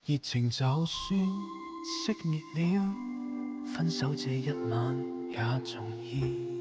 熱情就算熄滅了，分手這一晚也重要。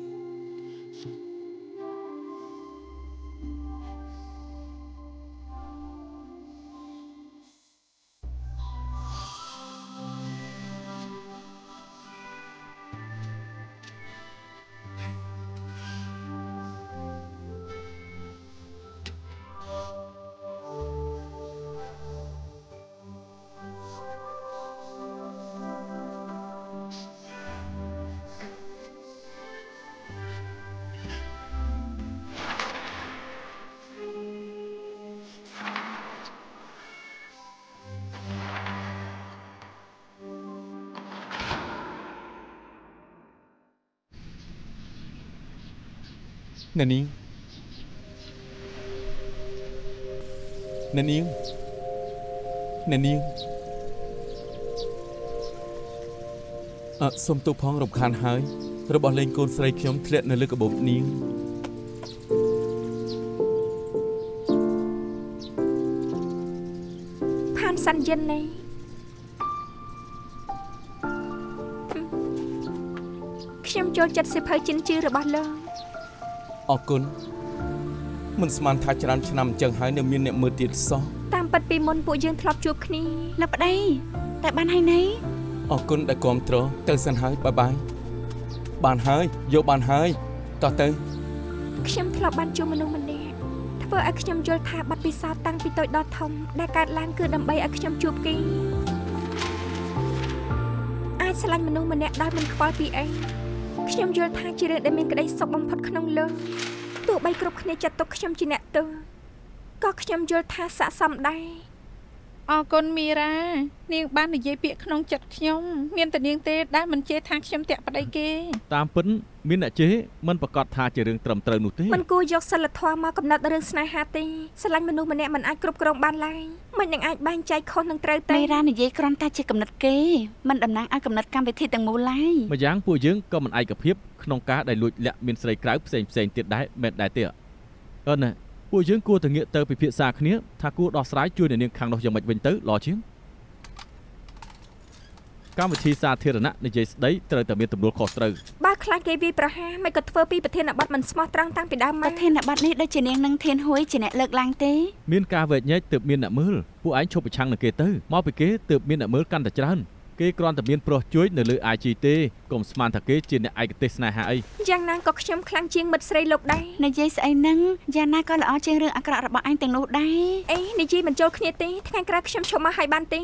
អ្នកនាងសុំទោសផងរំខានហើយរបស់លេងកូនស្រីខ្ញុំធ្លាក់នៅលើកាបូបនាងផានសាន់យិននេះខ្ញុំចូលចិត្តសិភៅចិនជឿរបស់លោកអរគុណមិនស្មានថាច្រើនឆ្នាំអញ្ចឹងហើយនៅមានអ្នកមើលទៀតសោះតាមពិតពីមុនពួកយើងធ្លាប់ជួបគ្នាលោកប្តីតែបានហើយណីអរគុណដែលគាំទ្រទៅសិនហើយបាយបាយបានហើយយកបានហើយតោះទៅខ្ញុំធ្លាប់បានជួបមនុស្សម្នាក់ធ្វើឲ្យខ្ញុំយល់ថាបទពិសោធន៍តាំងពីតូចដល់ធំដែលកើតឡើងគឺដើម្បីឲ្យខ្ញុំជួបគេអាចឆ្លាញ់មនុស្សម្នាក់ដោយមិនខ្វល់ពីអីខ្ញុំយល់ថាជារឿងដែលមានក្តីសុខបំផុតក្នុងលោកទោះបីគ្រប់គ្នាចាត់ទុកខ្ញុំជាអ្នកទោសក៏ខ្ញុំយល់ថាស័ក្តិសមដែរអរគុណមីរ៉ានាងបាននិយាយពាក្យក្នុងចិត្តខ្ញុំមានតែនាងទេដែលមិនជេរថាខ្ញុំតាក់ប្តីគេតាមពិតមានអ្នកជេរមិនប្រកាសថាជារឿងត្រឹមត្រូវនោះទេមិនគួរយកសិលធម៌មកកំណត់រឿងស្នេហាទេស្រឡាញ់មនុស្សម្នាក់មិនអាចគ្រប់គ្រងបានឡើយមិននឹងអាចបែងចែកខុសនឹងត្រូវទេមីរ៉ានិយាយគ្រាន់តែជាកំណត់គេមិនតំណាងឲ្យកំណត់កម្មវិធីទាំងមូលឡើយម្យ៉ាងពួកយើងក៏មិនឯកភាពក្នុងការដែលលួចលាក់មានស្រីក្រៅផ្សេងទៀតដែរមែនដែរទេណាពួកយើងគួរតែងាកទៅពិភាក្សាគ្នាថាគួរដោះស្រាយជួយអ្នកនាងខាងនោះយ៉ាងម៉េចវិញទៅល្អជាងកម្មវិធីសាធារណៈនិយាយស្ដីត្រូវតែមានទំនួលខុសត្រូវបើខ្លាចគេវាយប្រហារមិនក៏ធ្វើពីប្រធានបទមិនស្មោះត្រង់តាំងពីដើមមកប្រធានបទនេះដូចជានាងនឹងធានហួយជាអ្នកលើកឡើងទេមានការវែកញែកទើបមានអ្នកមើលពួកឯងឈប់ប្រឆាំងនឹងគេទៅមកពីគេទើបមានអ្នកមើលកាន់តែច្រើនគេគ្រាន់តែមានប្រុសជួយនៅលើ IG ទេកុំស្មានថាគេជាអ្នកឯកទេសស្នេហាអីយ៉ាងណាក៏ខ្ញុំខ្លាំងជាងមិត្តស្រីលោកដែរនិយាយស្អីហ្នឹងយ៉ាងណាក៏ល្អជាងរឿងអាក្រក់របស់អញទាំងនោះដែរអេនិយាយមិនចូលគ្នាទេថ្ងៃក្រោយខ្ញុំឈប់មកឲ្យបានទេ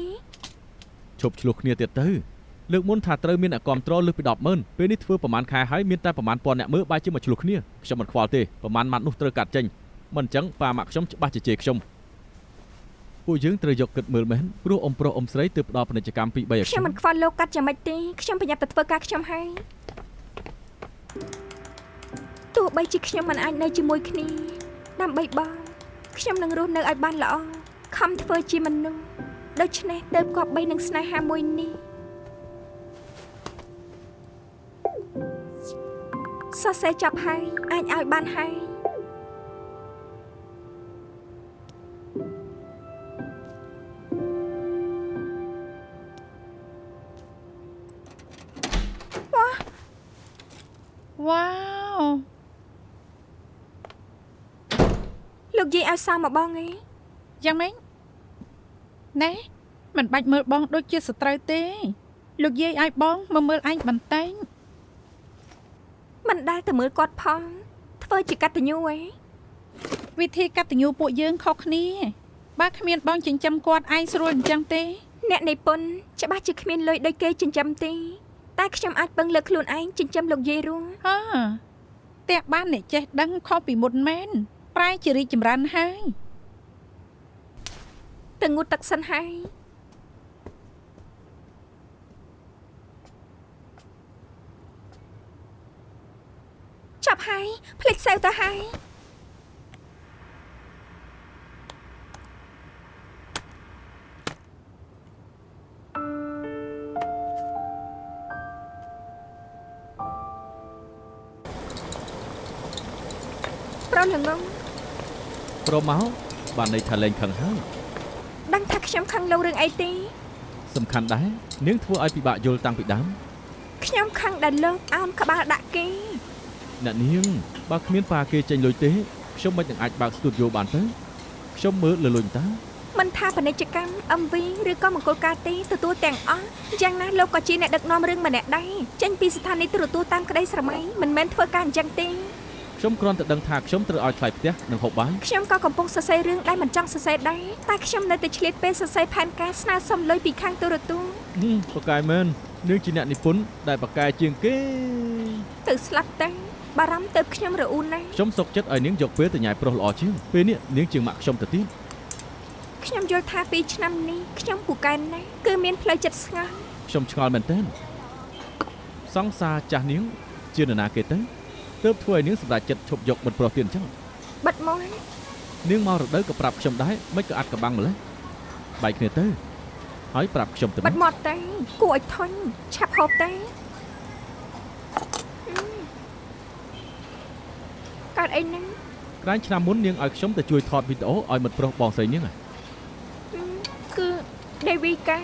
ឈប់ឆ្លោះគ្នាទៀតទៅលើកមុនថាត្រូវមានអ្នកគាំទ្រលើសពី 100000 ពេលនេះធ្វើប្រហែលខែហើយមានតែប្រហែលពាន់អ្នកមើលបែរជាមកឆ្លោះគ្នាខ្ញុំមិនខ្វល់ទេប្រហែលម៉ាត់នោះត្រូវកាត់ចេញមិនអញ្ចឹងប៉ាម៉ាក់ខ្ញុំច្បាស់ជាជេរខ្ញុំពួកយើងត្រូវយកគិតមើលមែនព្រោះអ៊ំប្រុសអ៊ំស្រីទើបផ្ដល់ពាណិជ្ជកម្មពី3ឲ្យខ្ញុំមិនខ្វល់លោកកាត់យ៉ាងម៉េចទេខ្ញុំប្រញាប់ទៅធ្វើការខ្ញុំហើយទោះបីជាខ្ញុំមិនអាចនៅជាមួយគ្នាដើម្បីបងខ្ញុំនឹងរស់នៅឲ្យបានល្អខំធ្វើជាមនុស្សដូច្នេះទើបគប្បីនឹងស្នេហាមួយនេះសរសេរចាប់ហើយអាចឲ្យបានហើយវ៉ាវលោកយាយឲ្យសារមកបងឯងយ៉ាងម៉េចណែមិនបាច់មើលបងដូចជាសត្រូវទេលោកយាយឲ្យបងមកមើលឯងបន្តិចមិនដែលទៅមើលគាត់ផងធ្វើជាកតញ្ញូឯងវិធីកតញ្ញូពួកយើងខុសគ្នាបើគ្មានបងចិញ្ចឹមគាត់ឯងស្រួលអញ្ចឹងទេអ្នកនិពន្ធច្បាស់ជាគ្មានលុយដូចគេចិញ្ចឹមទេតែខ្ញុំអាចពឹងលើខ្លួនឯងចិញ្ចឹមលោកយាយរួមតែបានអ្នកចេះដឹងខុសពីមុនមែនប្រែជារីកចម្រើនហើយទៅងូតទឹកសិនហើយចាប់ហើយភ្លេចសេវទៅហើយប្រលងងប្រមកបានន័យថាលែងខឹងហើយដ ដឹងថាខ្ញុំខឹងលោករឿងអីទេ សំខាន់ដែរនាងធ្វើឲ្យពិបាកយល់តាំងពីដើម ខ្ញុំខឹងដែលលោកអោនក្បាលដាក់គេ អ្នកនាងបើគ្មានប៉ាគេចេញលុយទេខ្ញុំមិននឹងអាចបើកស្ទូឌីយោបានទៅខ្ញុំមើលលលុញតា មិនថាពាណិជ្ជកម្ម MV ឬក៏មង្គលការទេទទួលទាំងអស់យ៉ាងណាលោកក៏ជាអ្នកដឹកនាំរឿងម្នាក់ដែរចេញពីស្ថានីយទូរទស្សន៍តាមក្តីស្រមៃមិនមែនធ្វើការអញ្ចឹងទេ ខ្ញុំគ្រាន់តែដឹងថាខ្ញុំត្រូវឲ្យថ្លៃផ្ទះនិងហូបបាន ខ្ញុំក៏កំពុងសរសេររឿងដែលមិនចង់សរសេរដែរតែខ្ញុំនៅតែឆ្លៀតពេលសរសេរផែនការស្នើសុំលុយពីខាងទូរទស្សន៍ ប៉ាកែមែននាងជាអ្នកនិពន្ធដែលប៉ាកែជាងគេ ទៅស្លាប់ទៅបារម្ភទៅខ្ញុំរអ៊ូនណាស់ ខ្ញុំសុកចិត្តឲ្យនាងយកពេលទៅញ៉ាយប្រុសល្អជាងពេលនេះនាងជាងម៉ាក់ខ្ញុំទៅទៀត ខ្ញុំយល់ថា2ឆ្នាំនេះខ្ញុំពូកែណាស់គឺមានផ្លូវចិត្តស្ងប់ ខ្ញុំឆ្ងល់មែនទែនសង្សារចាស់នាងជានរណាគេទៅទើបធ្វើឲ្យនាងសម្រេចចិត្តឈប់យកមិត្តប្រុសទៀតអញ្ចឹង បាត់មក នាងមករដូវក៏ប្រាប់ខ្ញុំដែរមិនក៏អាត់កបាំងម្លេះបែកគ្នាទៅហើយប្រាប់ខ្ញុំទៅ បាត់មកទៅគួរឲ្យធន់ឆាប់ហូបទៅកើតអីហ្នឹង ក្រែងឆ្នាំមុននាងឲ្យខ្ញុំទៅជួយថតវីដេអូឲ្យមិត្តប្រុសបងស្រីនាង គឺ Devi កា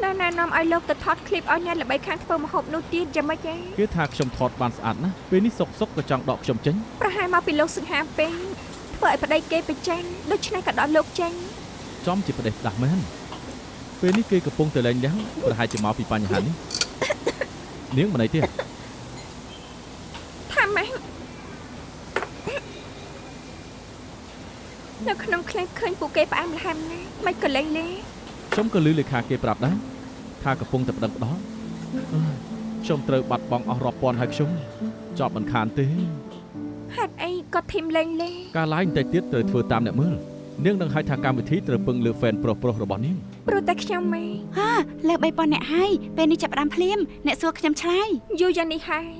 ណែនាំឲ្យលោកទៅថតឃ្លីបឲ្យអ្នកល្បីខាងធ្វើម្ហូបនោះទៀតយ៉ាងម៉េចទេ គេថាខ្ញុំថតបានស្អាតណាស់ពេលនេះសុកក៏ចង់ដកខ្ញុំចេញ ប្រហែលមកពីលោកសង្ហាពេញធ្វើឲ្យប្តីគេបញ្ចេញដូច្នេះក៏ដល់លោកចេញ ចំជាប្រទេសដាស់មែនពេលនេះគេកំពុងតែលែងយ៉ាងប្រហែលជាមកពីបញ្ហានេះនាងមិនអីទេ ថាម៉េចនៅក្នុងក្លែងឃើញពួកគេផ្អែមល្ហែមណាស់មិនក៏លែងលេ ខ្ញុំក៏ឮលេខាគេប្រាប់ដែរថាកំពុងតែប្តឹងផ្ដោតខ្ញុំត្រូវបាត់បង់អស់រាប់ពាន់ហើយខ្ញុំចប់មិនខានទេ ហេតុអីក៏ធីមលែងលេ ការ live បន្តិចទៀតត្រូវធ្វើតាមអ្នកមើលនាងនឹងឲ្យថាកម្មវិធីត្រូវពឹងលើ fan ប្រុសរបស់នាង ព្រោះតែខ្ញុំម៉េ ហាលើ3000អ្នកហើយពេលនេះចាប់ផ្ដើមភ្លាមអ្នកសួរខ្ញុំឆ្លើយ យូរយ៉ាងនេះហើយ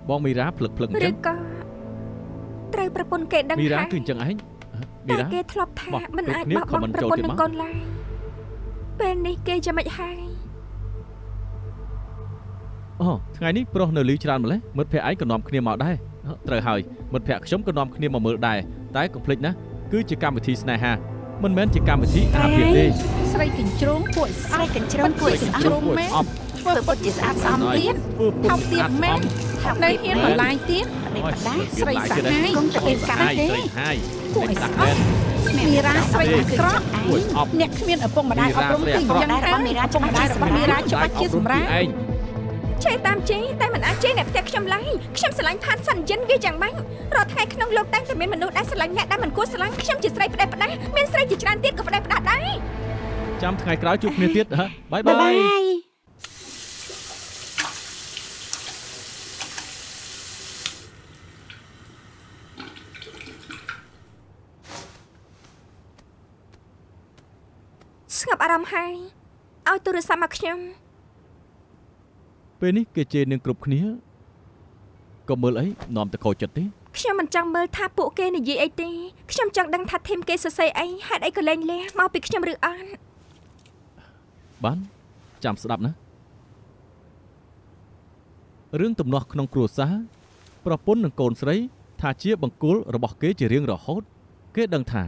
បងមីរ៉ាភ្លឹកអញ្ ឬ ចឹង ក៏ត្រូវប្រពន្ធគេដឹង មីរ៉ា ហើយ គឺអញ្ចឹងឯងមី តែ រ៉ា គេធ្លាប់ថា បោះ មិនអាច ពេល បោះបង់ comment ប្រ ចូល ពន្ធ ទៀត នឹង មក កូនឡើយពេលនេះគេយ៉ាងម៉េចហើយ អូថ្ងៃនេះប្រុសនៅលីច្រើនម្លេះមិត្តភក្តិឯងក៏នាំគ្នាមកដែរត្រូវហើយមិត្តភក្តិខ្ញុំក៏នាំគ្នាមកមើលដែរតែកុំភ្លេចណាគឺជាកម្មវិធីស្នេហាមិនមែនជាកម្មវិធីអាពាហ៍ទេ ស្រីកញ្ជ្រោងពួក ស្រីកញ្ជ្រោងគួរស្អាត ជ្រោងមែន អប់ ធ្វើពុតជាស្អាតស្អំទៀត ធ្វើពុ ថោកទៀតមែននៅហ៊ានបន្លាយទៀត ស្រីសាហាយ គុំតែពេលកាត់ ហើយ ទេ ស្រីហើយ ពួកឲ្យ ដា ស្ ស់ អ មែ ប់ ន មីរ៉ាស្រីអាក្រក់ គួរស្អប់ អ្នកគ្មានឪពុកម្ដាយអប់រំគឺអញ្ចឹងហើយឪពុកម្ដាយរបស់មីរ៉ាច្បាស់ជាសម្រាប់ ឯង ចេះតាមចេះតែមិនអាចចេះអ្នកផ្ទះខ្ញុំឡើយខ្ញុំស្រឡាញ់ឋានសានយិនវាយ៉ាងម៉េចរាល់ថ្ងៃក្នុងលោកតែងតែមានមនុស្សដែលស្រឡាញ់អ្នកដែលមិនគួរស្រឡាញ់ខ្ញុំជាស្រីផ្ដេសផ្ដាសមានស្រីជាច្រើនទៀតក៏ផ្ដេសផ្ដាសដែរ ចាំថ្ងៃក្រោយជួបគ្នាទៀតហ៎បាយ បាយ បា បាយ យ ស្ងប់អារម្មណ៍ហើយឲ្យទូរស័ព្ទមកខ្ញុំ ពេលនេះគេជេរនឹងគ្រប់គ្នាក៏មើលអីនាំតែខូចចិត្តទេ ខ្ញុំមិនចង់មើលថាពួកគេនិយាយអីទេខ្ញុំចង់ដឹងថាធីមគេសរសេរអីហេតុអីក៏លែងលះមកពីខ្ញុំឬអត់ បានចាំស្ដាប់ណារឿងទំនាស់ក្នុងគ្រួសារប្រពន្ធនិងកូនស្រីថាជាបង្គោលរបស់គេជារៀងរហូតគេដឹងថា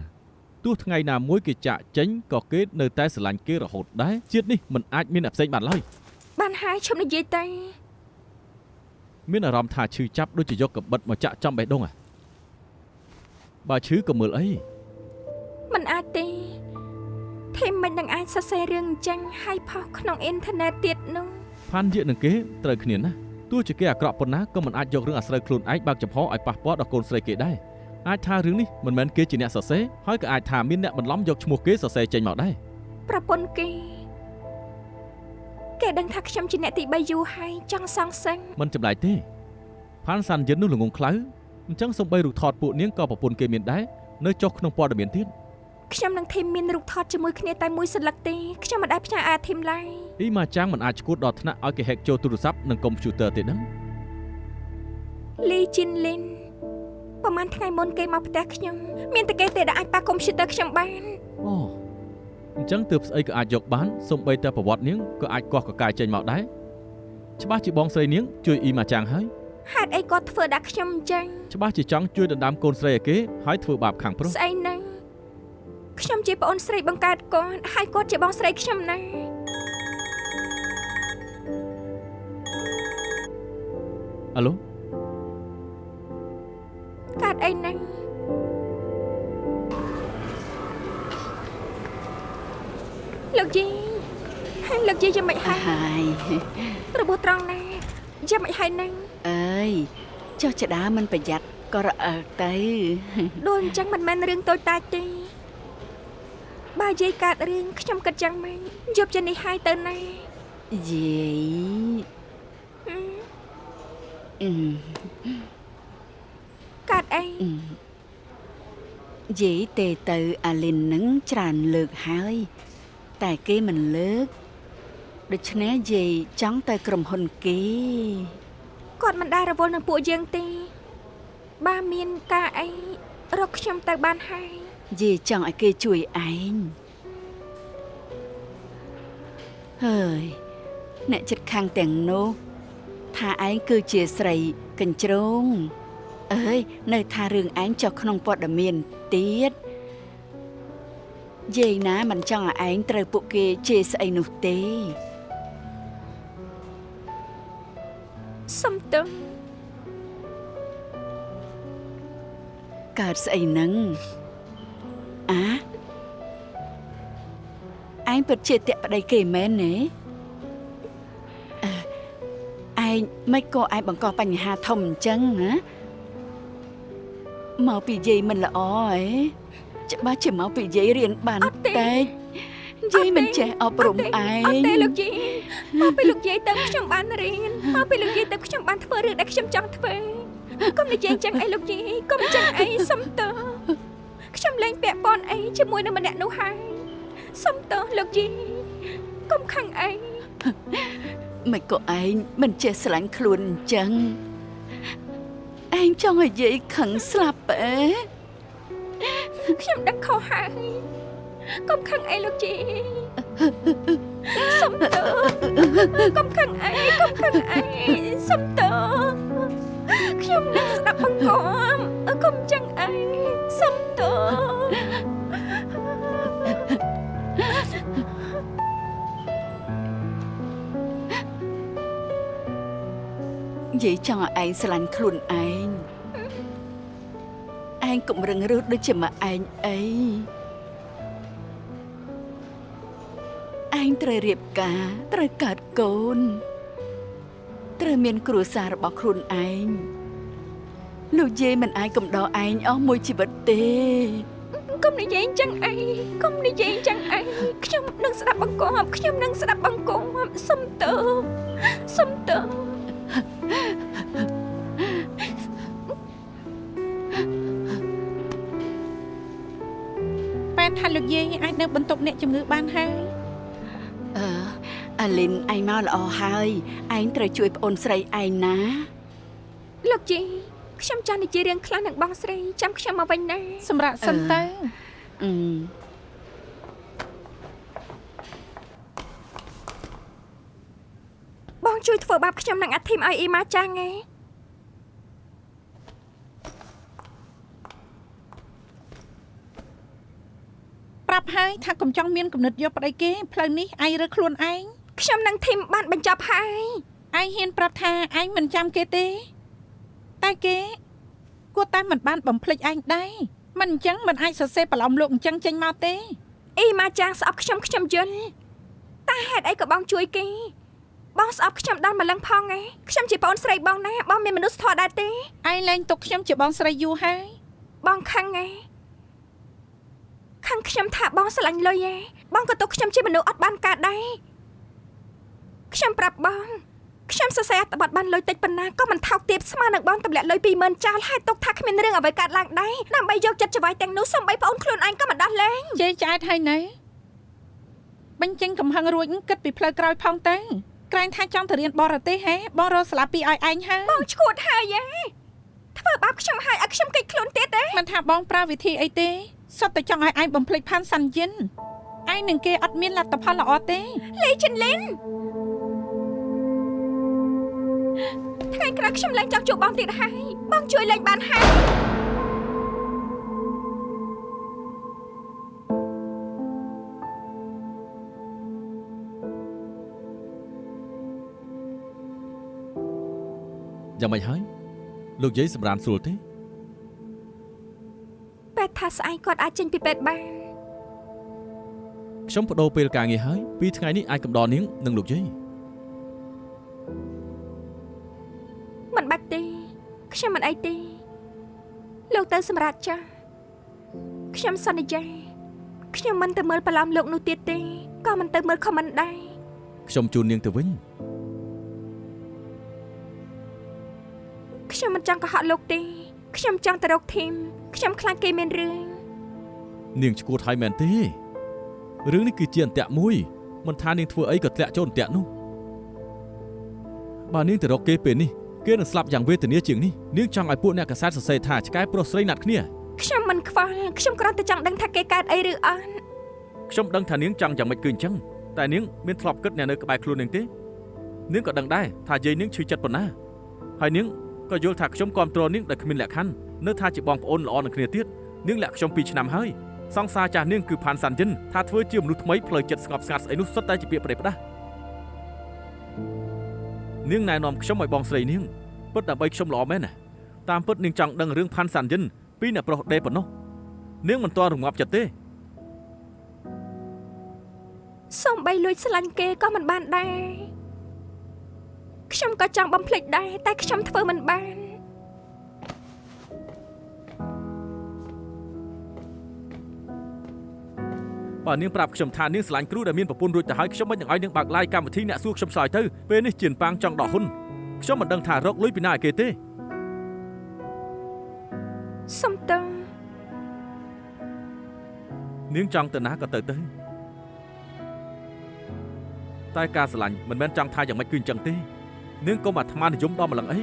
ទោះថ្ងៃណាមួយគេចាក់ចេញក៏គេនៅតែស្រឡាញ់គេរហូតដែរជាតិនេះមិនអាចមានអ្នកផ្សេងបានឡើយ បានហើយឈប់និយាយទៅ មានអារម្មណ៍ថាឈឺចាប់ដូចជាយកកបិតមកចាក់ចំបេះដូងបើឈឺក៏មើលអី មិនអាចទេធីមមិននឹងអាចសរសេររឿងអញ្ចឹងហើយផុសក្នុងអ៊ីនធឺណិតទៀតនោះ ផានយាកនឹងគេត្រូវគ្នាណាទោះជាគេអាក្រក់ប៉ុណ្ណាក៏មិនអាចយករឿងអាស្រូវខ្លួនឯងបើកចំហឲ្យប៉ះពាល់ដល់កូនស្រីគេដែរអាចថារឿងនេះមិនមែនគេជាអ្នកសរសេរហើយក៏អាចថាមានអ្នកបន្លំយកឈ្មោះគេសរសេរចេញមកដែរ ប្រពន្ធគេដឹងថាខ្ញុំជាអ្នកទី3យូរហើយចង់សងសឹង មិនចម្លែកទេផានសានយិននោះល្ងងខ្លៅអញ្ចឹងសំបីរូបថតពួកនាងក៏ប្រពន្ធគេមានដែរនៅចុះក្នុងព័ត៌មានទៀត ខ្ញុំនឹងធីមមានរូបថតជាមួយគ្នាតែមួយសន្លឹកទេខ្ញុំមិនដែលផ្ញើអាធីមឡើយ អ៊ីម៉ាចាំងមិនអាចឈួតដល់ថ្នាក់ឲ្យគេ hack ចូលទូរស័ព្ទនិងកុំព្យូទ័រទេដឹង លីជីនលីនប្រហែលថ្ងៃមុនគេមកផ្ទះខ្ញុំមានតែគេទេដែលអាចប៉ះកុំព្យូទ័រខ្ញុំបាន អូអញ្ចឹងទើបស្អីក៏អាចយកបានសំបីតែប្រវត្តិនាងក៏អាចកោះកកាយចេញមកដែរច្បាស់ជាបងស្រីនាងជួយអ៊ីម៉ាចាំងហើយ ហេតុអីគាត់ធ្វើដាក់ខ្ញុំអញ្ចឹង ច្បាស់ជាចង់ជួយដណ្ដើមកូនស្រីឲ្យគេហើយធ្វើបាបខាងប្រុស ស្អីហ្នឹង ខ្ញុំជាប្អូនស្រីបង្កើតគាត់ហើយគាត់ជាបងស្រីខ្ញុំណា អាឡូ កើតអីហ្នឹងលោកយាយយ៉ាងម៉េចហើយ ហើយ របួសត្រង់ណាយ៉ាងម៉េចហើយហ្នឹង អើយចុះចដាមិនប្រយ័ត្នក៏រអិលទៅ ដូចអញ្ចឹងមិនមែនរឿងតូចតាចទេបើយាយកើតរឿងខ្ញុំគិតយ៉ាងម៉េចយប់ជានេះហើយទៅណា យាយអឺ កើតអី យាយទេទៅអាលីននឹងច្រើនលើកហើយតែគេមិនលើកដូច្នេះយាយចង់ទៅក្រុមហ៊ុនគេ គាត់មិនដែលរវល់នឹងពួកយើងទេបើមានការអីរកខ្ញុំទៅបានហើយ យាយចង់ឲ្យគេជួយឯងហើយអ្នកចិត្តខាងទាំងនោះថាឯងគឺជាស្រីកញ្ជ្រោងអើយនៅថារឿងឯងចុះក្នុងព័ត៌មានទៀតយាយណាមិនចង់ឲ្យឯងត្រូវពួកគេជេរស្អីនោះទេ សុំទោស កើតស្អីហ្នឹងឯងពិតជាតាក់ប្តីគេមែនទេឯងមិនក៏ឯងបង្កបញ្ហាធំអញ្ចឹងណាមកពីយាយមិនល្អហ៎ច្បាស់ជាមកពីយាយរៀនបានតែយាយមិនចេះអប់រំឯង អត់ទេលោកយាយមកពីលោកយាយទៅខ្ញុំបានរៀនមកពីលោកយាយទៅខ្ញុំបានធ្វើរឿងដែលខ្ញុំចង់ធ្វើកុំនិយាយអញ្ចឹងអីលោកយាយកុំអញ្ចឹងអីសុំទោសខ្ញុំលែងពាក់ព័ន្ធអីជាមួយនឹងម្នាក់នោះហើយសុំទោសលោកយាយកុំខឹងអី មិនក៏ឯងមិនចេះស្រឡាញ់ខ្លួនអញ្ចឹងឯងចង់ឲ្យយាយខឹងស្លាប់អេ ខ្ញុំដឹងខុសហើយកុំខឹងអីលោកយាយសុំទោសកុំខឹងអីសុំទោសខ្ញុំនឹងស្ដាប់បង្គាប់កុំចឹងអីសុំទោស យាយចង់ឲ្យឯងស្រឡាញ់ខ្លួនឯងឯងកុំរឹងរូសដូចជាមកឯងអីឯងត្រូវរៀបការត្រូវកើតកូនត្រូវមានគ្រួសាររបស់ខ្លួនឯងលោកយាយមិនអាចកំដរឯងអស់មួយជីវិតទេ កុំនិយាយអញ្ចឹងអីខ្ញុំនឹងស្ដាប់បង្គាប់សុំទោស ប៉ែនថាលោកយាយអាចនៅបន្ទប់អ្នកជំងឺបានហើយ អាលីនឯងមកល្អហើយឯងត្រូវជួយប្អូនស្រីឯងណា លោកយាយខ្ញុំចង់និយាយរឿងខ្លះនឹងបងស្រីចាំខ្ញុំមកវិញណា សម្រាប់សិនទៅ បងជួយធ្វើបាបខ្ញុំនឹងអាធីមឲ្យអ៊ីម៉ាចាងឯង ប្រាប់ហើយថាកុំចង់មានគំនិតយកប្តីគេផ្លូវនេះឯងរើខ្លួនឯង ខ្ញុំនឹងធីមបានបញ្ចប់ហើយ ឯងហ៊ានប្រាប់ថាឯងមិនចាំគេទេតែគេគួរតែមិនបានបំភ្លេចឯងដែរមិនអញ្ចឹងមិនអាចសរសេរប្រឡំលោកអញ្ចឹងចេញមកទេ អ៊ីម៉ាចាងស្អប់ខ្ញុំយល់តែហេតុអីក៏បងជួយគេបងស្អប់ខ្ញុំដល់ម្លឹងផងឯងខ្ញុំជាប្អូនស្រីបងណាបងមានមនុស្សធម៌ដែរទេ ឯងលែងទុកខ្ញុំជាបងស្រីយូរហើយ បងខឹងឯងខឹងខ្ញុំថាបងស្រឡាញ់លុយឯងបងក៏ទុកខ្ញុំជាមនុស្សអត់បានកើតដែរខ្ញុំប្រាប់បងខ្ញុំសរសេរអត្ថបទបានលុយតិចប៉ុណ្ណាក៏មិនថោកទាបស្មើនឹងបងទម្លាក់លុយ 20000 ចាលហើយទុកថាគ្មានរឿងអ្វីកើតឡើងដែរដើម្បីយកចិត្តច្បាយទាំងនោះសំបីប្អូនខ្លួនឯងក៏មិនដោះលែង ជេរឆ្អែតហើយណែបញ្ចេញកំហឹងរួចគិតពីផ្លូវក្រោយផងទៅក្រែងថាចង់ទៅរៀនបរទេសហេបងរកស្លាប់ពីឲ្យឯងហើយ បងឈួតហើយធ្វើបាបខ្ញុំហើយឲ្យខ្ញុំកិច្ចខ្លួនទៀតទេ មិនថាបងប្រើវិធីអីទេសុទ្ធតែចង់ឲ្យឯងបំភ្លេចផានសាន់យិនឯងនឹងគេអត់មានលទ្ធផលល្អទេ លីចិនលីនថ្ងៃក្រោយខ្ញុំឡើងចង់ជួបបងទៀតហើយបងជួយឡើងបានហើយ យ៉ាងម៉េចហើយលោកយាយសម្រានស្រួលទេ ពេទ្យថាស្អែកគាត់អាចចេញពីពេទ្យបាន ខ្ញុំបដូរពេលការងារហើយ2ថ្ងៃនេះអាចកំដរនាងនិងលោកយាយ មិនបាច់ទេខ្ញុំមិនអីទេលោកទៅសម្រាប់ចាស់ខ្ញុំសន្យាខ្ញុំមិនទៅមើលបន្លំលោកនោះទៀតទេក៏មិនទៅមើលខមមិនដែរ ខ្ញុំជូននាងទៅវិញ ខ្ញុំមិនចង់កុហកលោកទេខ្ញុំចង់ទៅរកធីមខ្ញុំខ្លាចគេមានរឿង នាងឈួតហើយមែនទេរឿងនេះគឺជាអន្ទាក់មួយមិនថានាងធ្វើអីក៏ធ្លាក់ចូលអន្ទាក់នោះបើនាងទៅរកគេពេលនេះគេនឹងស្លាប់យ៉ាងវេទនាជាងនេះនាងចង់ឲ្យពួកអ្នកកាសែតសរសេរថាឆ្កែប្រុសស្រីណាត់គ្នា ខ្ញុំមិនខ្វល់ខ្ញុំគ្រាន់តែចង់ដឹងថាគេកើតអីឬអត់ ខ្ញុំដឹងថានាងចង់យ៉ាងម៉េចគឺអញ្ចឹងតែនាងមានធ្លាប់គិតអ្នកនៅក្បែរខ្លួននាងទេនាងក៏ដឹងដែរថាយាយនាងឈឺចិត្តប៉ុណ្ណាហើយនាងក៏យល់ថាខ្ញុំគ្រប់គ្រងនាងដោយគ្មានលក្ខខណ្ឌនៅថាជាបងប្អូនល្អនឹងគ្នាទៀតនាងលាក់ខ្ញុំ2ឆ្នាំហើយសង្សារចាស់នាងគឺផានសាន់យិនថាធ្វើជាមនុស្សថ្មីផ្លូវចិត្តស្ងប់ស្ងាត់ស្អីនោះសុទ្ធតែជាពាក្យប្រេះផ្ដាស់នាងណែនាំខ្ញុំឲ្យបងស្រីនាងពិតដើម្បីខ្ញុំល្អមែនណាតាមពិតនាងចង់ដឹងរឿងផានសាន់យិនពីអ្នកប្រុសដេប៉ុណ្ណោះនាងមិនទាន់រងាប់ចិត្តទេ សូម្បីលួចស្លាញ់គេក៏មិនបានដែរខ្ញុំក៏ចង់បំភ្លេចដែរតែខ្ញុំធ្វើមិនបាន បើនាងប្រាប់ខ្ញុំថានាងស្រឡាញ់គ្រូដែលមានប្រពន្ធរួចទៅហើយខ្ញុំមិននឹងឲ្យនាងបើកឡាយកម្មវិធីអ្នកសួរខ្ញុំឆ្លើយទៅពេលនេះជាប៉ាងចង់ដកហ៊ុនខ្ញុំមិនដឹងថារកលុយពីណាឲ្យគេទេ សុំតើ នាងចង់ទៅណាក៏ទៅតែការស្រឡាញ់មិនមែនចង់ថាយ៉ាងម៉េចគឺអញ្ចឹងទេនាងកុំអាត្មានិយមដល់ម្លឹងអី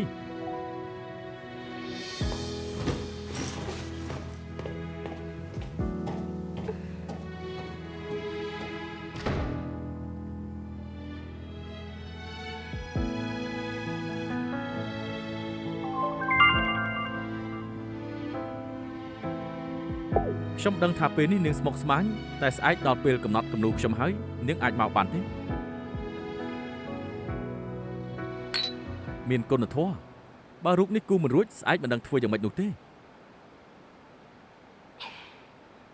ខ្ញុំដឹងថាពេលនេះនាងស្មុគស្មាញតែស្អែកដល់ពេលកំណត់គំនូខ្ញុំហើយនាងអាចមកបានទេមានគុណធម៌បើរូបនេះគូមិនរួចស្អែកមិនដឹងធ្វើយ៉ាងម៉េចនោះទេ